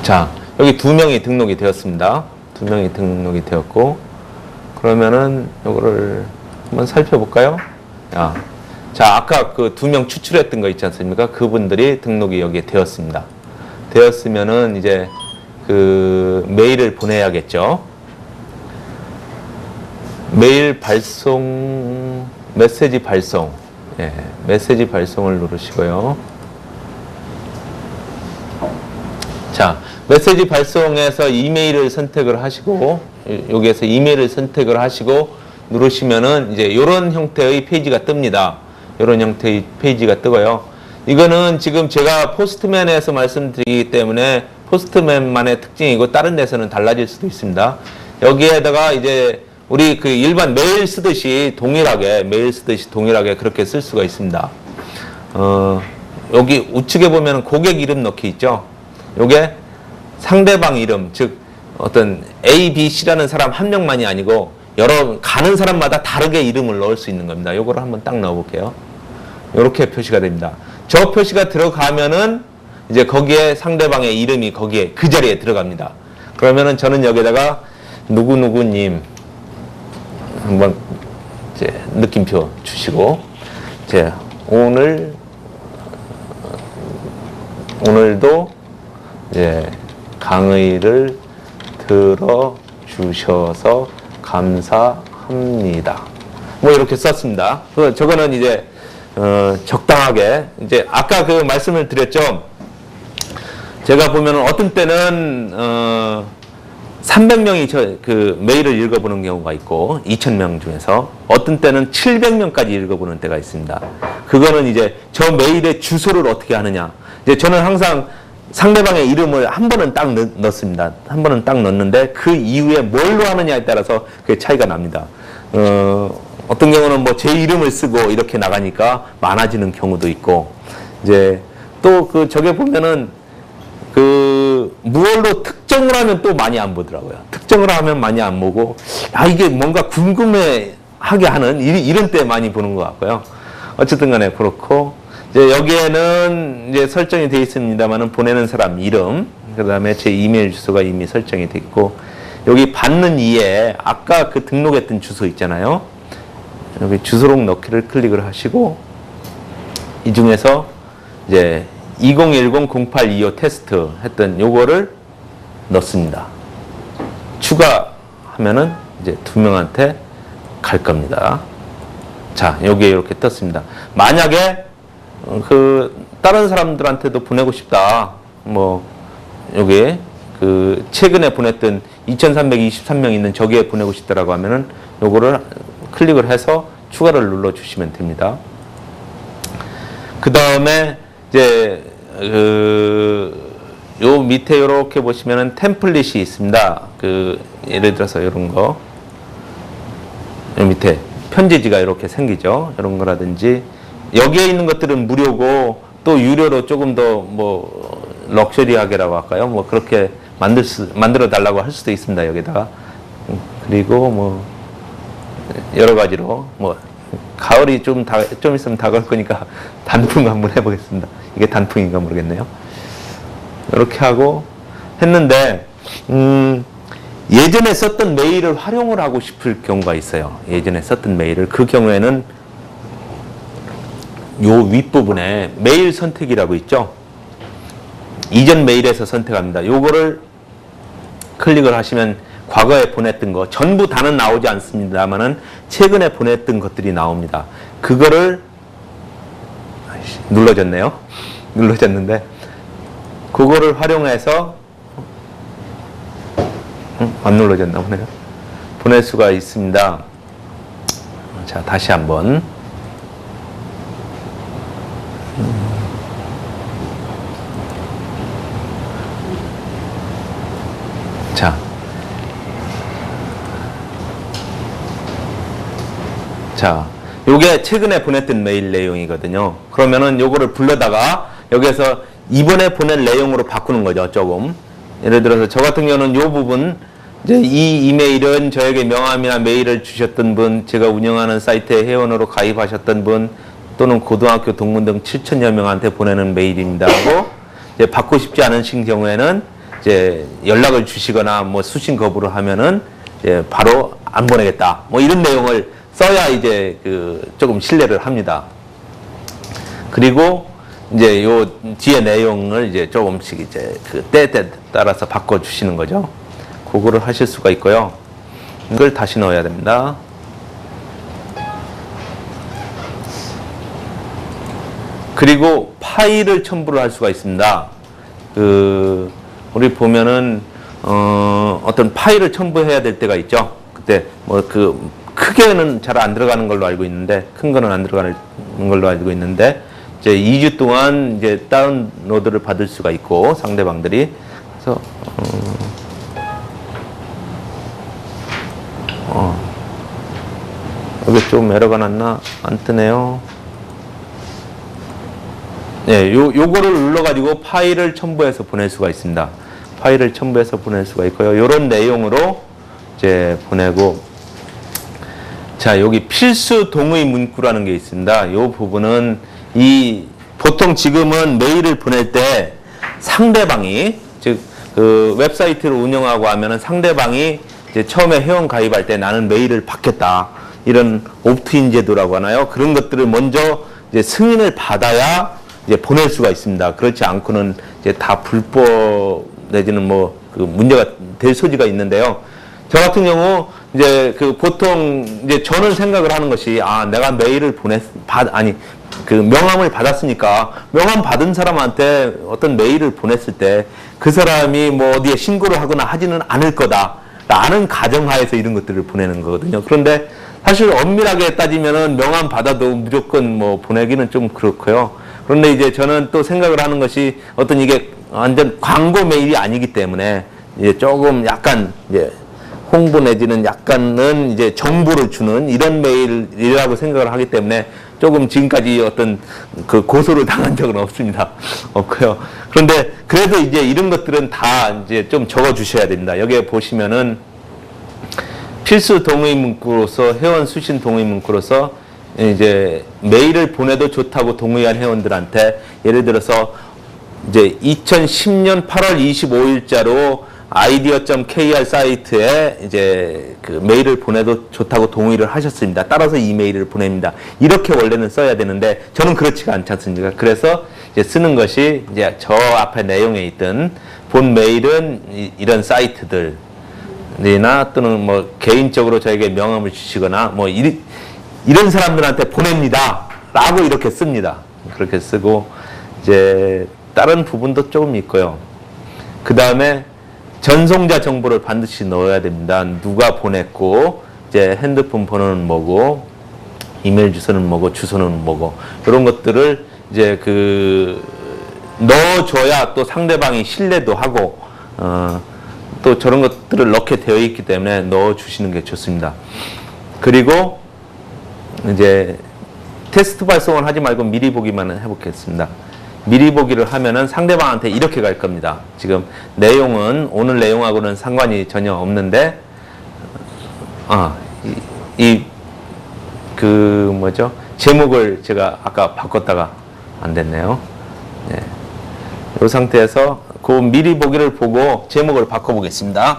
자, 여기 2명이 등록이 되었습니다. 2명이 등록이 되었고, 그러면은 요거를 한번 살펴볼까요? 자, 아까 그 2명 추출했던 거 있지 않습니까? 그분들이 등록이 여기에 되었습니다. 되었으면은 이제 그 메일을 보내야겠죠. 메일 발송, 메시지 발송. 예, 메시지 발송을 누르시고요. 자, 메시지 발송에서 이메일을 선택을 하시고, 여기에서 이메일을 선택을 하시고 누르시면은 이제 이런 형태의 페이지가 뜹니다. 이런 형태의 페이지가 뜨고요. 이거는 지금 제가 포스트맨에서 말씀드리기 때문에 포스트맨만의 특징이고 다른 데서는 달라질 수도 있습니다. 여기에다가 이제 우리 그 일반 메일 쓰듯이 동일하게 그렇게 쓸 수가 있습니다. 여기 우측에 보면 고객 이름 넣기 있죠. 요게 상대방 이름, 즉 어떤 A, B, C라는 사람 한 명만이 아니고 여러 가는 사람마다 다르게 이름을 넣을 수 있는 겁니다. 요거를 한번 딱 넣어 볼게요. 요렇게 표시가 됩니다. 저 표시가 들어가면은 이제 거기에 상대방의 이름이 거기에 그 자리에 들어갑니다. 그러면은 저는 여기다가 누구누구님 한번 이제 느낌표 주시고 이제 오늘도 이제 강의를 들어주셔서 감사합니다. 뭐 이렇게 썼습니다. 그래서 저거는 이제 적당하게 이제 아까 그 말씀을 드렸죠. 제가 보면은 어떤 때는 300명이 그 메일을 읽어보는 경우가 있고 2,000명 중에서 어떤 때는 700명까지 읽어보는 때가 있습니다. 그거는 이제 저 메일의 주소를 어떻게 하느냐. 이제 저는 항상 상대방의 이름을 한 번은 딱 넣습니다. 한 번은 딱 넣는데 그 이후에 뭘로 하느냐에 따라서 그게 차이가 납니다. 어떤 경우는 뭐 제 이름을 쓰고 이렇게 나가니까 많아지는 경우도 있고, 이제 또 그 저게 보면은 그 무얼로 특정을 하면 또 많이 안 보더라고요. 특정을 하면 많이 안 보고, 이게 뭔가 궁금해 하게 하는 이런 때 많이 보는 것 같고요. 어쨌든 간에 그렇고, 이제 여기에는 이제 설정이 되어 있습니다만은 보내는 사람 이름, 그 다음에 제 이메일 주소가 이미 설정이 되어 있고, 여기 받는 이에 아까 그 등록했던 주소 있잖아요. 여기 주소록 넣기를 클릭을 하시고, 이 중에서 이제 2010-0825 테스트 했던 요거를 넣습니다. 추가하면은 이제 2명한테 갈 겁니다. 자, 여기에 이렇게 떴습니다. 만약에 그 다른 사람들한테도 보내고 싶다. 뭐 여기에 그 최근에 보냈던 2,323명 있는 저기에 보내고 싶다라고 하면은 요거를 클릭을 해서 추가를 눌러 주시면 됩니다. 그 다음에 이제 요 밑에 이렇게 보시면은 템플릿이 있습니다. 그 예를 들어서 이런 거, 요 밑에 편지지가 이렇게 생기죠. 이런 거라든지 여기에 있는 것들은 무료고 또 유료로 조금 더 뭐 럭셔리하게라고 할까요? 뭐 그렇게 만들어 달라고 할 수도 있습니다. 여기다가. 그리고 뭐 여러 가지로 뭐 가을이 좀 있으면 다가올 거니까 단풍 한번 해보겠습니다. 이게 단풍인가 모르겠네요. 이렇게 하고 했는데 예전에 썼던 메일을 활용을 하고 싶을 경우가 있어요. 예전에 썼던 메일을, 그 경우에는 요 윗부분에 메일 선택이라고 있죠. 이전 메일에서 선택합니다. 요거를 클릭을 하시면 과거에 보냈던 거 전부 다는 나오지 않습니다만은 최근에 보냈던 것들이 나옵니다. 그거를 눌러졌네요. 눌러졌는데 그거를 활용해서 안 눌러졌나 보네요. 보낼 수가 있습니다. 자, 다시 한번. 자, 요게 최근에 보냈던 메일 내용이거든요. 그러면은 요거를 불러다가 여기에서 이번에 보낸 내용으로 바꾸는 거죠, 조금. 예를 들어서 저 같은 경우는 요 부분, 이제 이 이메일은 저에게 명함이나 메일을 주셨던 분, 제가 운영하는 사이트에 회원으로 가입하셨던 분, 또는 고등학교 동문 등 7,000여 명한테 보내는 메일입니다 하고, 이제 받고 싶지 않으신 경우에는 이제 연락을 주시거나 뭐 수신 거부를 하면은 이제 바로 안 보내겠다. 뭐 이런 내용을 써야 이제 그 조금 신뢰를 합니다. 그리고 이제 요 뒤에 내용을 이제 조금씩 이제 그 때에 따라서 바꿔 주시는 거죠. 그거를 하실 수가 있고요. 이걸 다시 넣어야 됩니다. 그리고 파일을 첨부를 할 수가 있습니다. 우리 보면은 어떤 파일을 첨부해야 될 때가 있죠. 그때 뭐 크게는 잘 안 들어가는 걸로 알고 있는데, 큰 거는 안 들어가는 걸로 알고 있는데, 이제 2주 동안 이제 다운로드를 받을 수가 있고, 상대방들이. 그래서, 여기 좀 에러가 났나? 안 뜨네요. 네, 요거를 눌러가지고 파일을 첨부해서 보낼 수가 있습니다. 파일을 첨부해서 보낼 수가 있고요. 요런 내용으로 이제 보내고, 자, 여기 필수 동의 문구라는 게 있습니다. 요 부분은 보통 지금은 메일을 보낼 때 상대방이, 즉, 그 웹사이트를 운영하고 하면은 상대방이 이제 처음에 회원 가입할 때 나는 메일을 받겠다. 이런 옵트인 제도라고 하나요? 그런 것들을 먼저 이제 승인을 받아야 이제 보낼 수가 있습니다. 그렇지 않고는 이제 다 불법 내지는 뭐 그 문제가 될 소지가 있는데요. 저 같은 경우 이제 보통 이제 저는 생각을 하는 것이, 내가 메일을 그 명함을 받았으니까 명함 받은 사람한테 어떤 메일을 보냈을 때 그 사람이 뭐 어디에 신고를 하거나 하지는 않을 거다라는 가정하에서 이런 것들을 보내는 거거든요. 그런데 사실 엄밀하게 따지면은 명함 받아도 무조건 뭐 보내기는 좀 그렇고요. 그런데 이제 저는 또 생각을 하는 것이 어떤 이게 완전 광고 메일이 아니기 때문에 이제 조금 약간 이제 홍보 내지는 약간은 이제 정보를 주는 이런 메일이라고 생각을 하기 때문에 조금 지금까지 어떤 그 고소를 당한 적은 없습니다. 없고요. 그런데 그래도 이제 이런 것들은 다 이제 좀 적어 주셔야 됩니다. 여기에 보시면은 필수 동의 문구로서, 회원 수신 동의 문구로서 이제 메일을 보내도 좋다고 동의한 회원들한테, 예를 들어서 이제 2010년 8월 25일자로 idea.kr 사이트에 이제 그 메일을 보내도 좋다고 동의를 하셨습니다. 따라서 이 메일을 보냅니다. 이렇게 원래는 써야 되는데 저는 그렇지가 않지 않습니까? 그래서 이제 쓰는 것이 이제 저 앞에 내용에 있던 본 메일은 이런 사이트들이나 또는 뭐 개인적으로 저에게 명함을 주시거나 뭐 이런 사람들한테 보냅니다. 라고 이렇게 씁니다. 그렇게 쓰고, 이제 다른 부분도 조금 있고요. 그 다음에 전송자 정보를 반드시 넣어야 됩니다. 누가 보냈고, 이제 핸드폰 번호는 뭐고, 이메일 주소는 뭐고, 주소는 뭐고, 이런 것들을 이제 넣어줘야 또 상대방이 신뢰도 하고, 또 저런 것들을 넣게 되어 있기 때문에 넣어주시는 게 좋습니다. 그리고 이제 테스트 발송을 하지 말고 미리 보기만 해보겠습니다. 미리 보기를 하면은 상대방한테 이렇게 갈 겁니다. 지금 내용은 오늘 내용하고는 상관이 전혀 없는데, 제목을 제가 아까 바꿨다가 안 됐네요. 네. 이 상태에서 그 미리 보기를 보고 제목을 바꿔보겠습니다.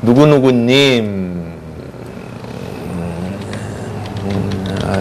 누구누구님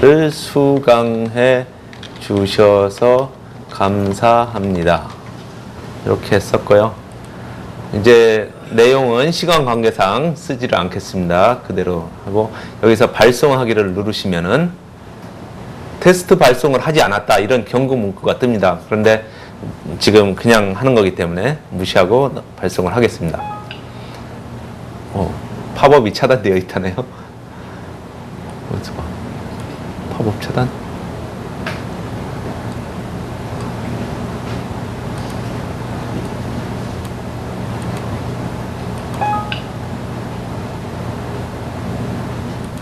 를 수강해 주셔서 감사합니다. 이렇게 했었고요. 이제 내용은 시간 관계상 쓰지를 않겠습니다. 그대로 하고, 여기서 발송하기를 누르시면은 테스트 발송을 하지 않았다, 이런 경고 문구가 뜹니다. 그런데 지금 그냥 하는 거기 때문에 무시하고 발송을 하겠습니다. 팝업이 차단되어 있다네요. 팝업 차단.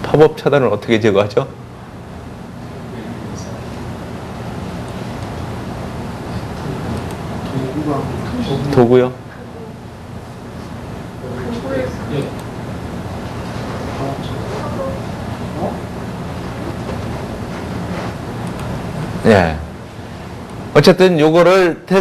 팝업 차단을 어떻게 제거하죠? 도구요? 예. 어쨌든 요거를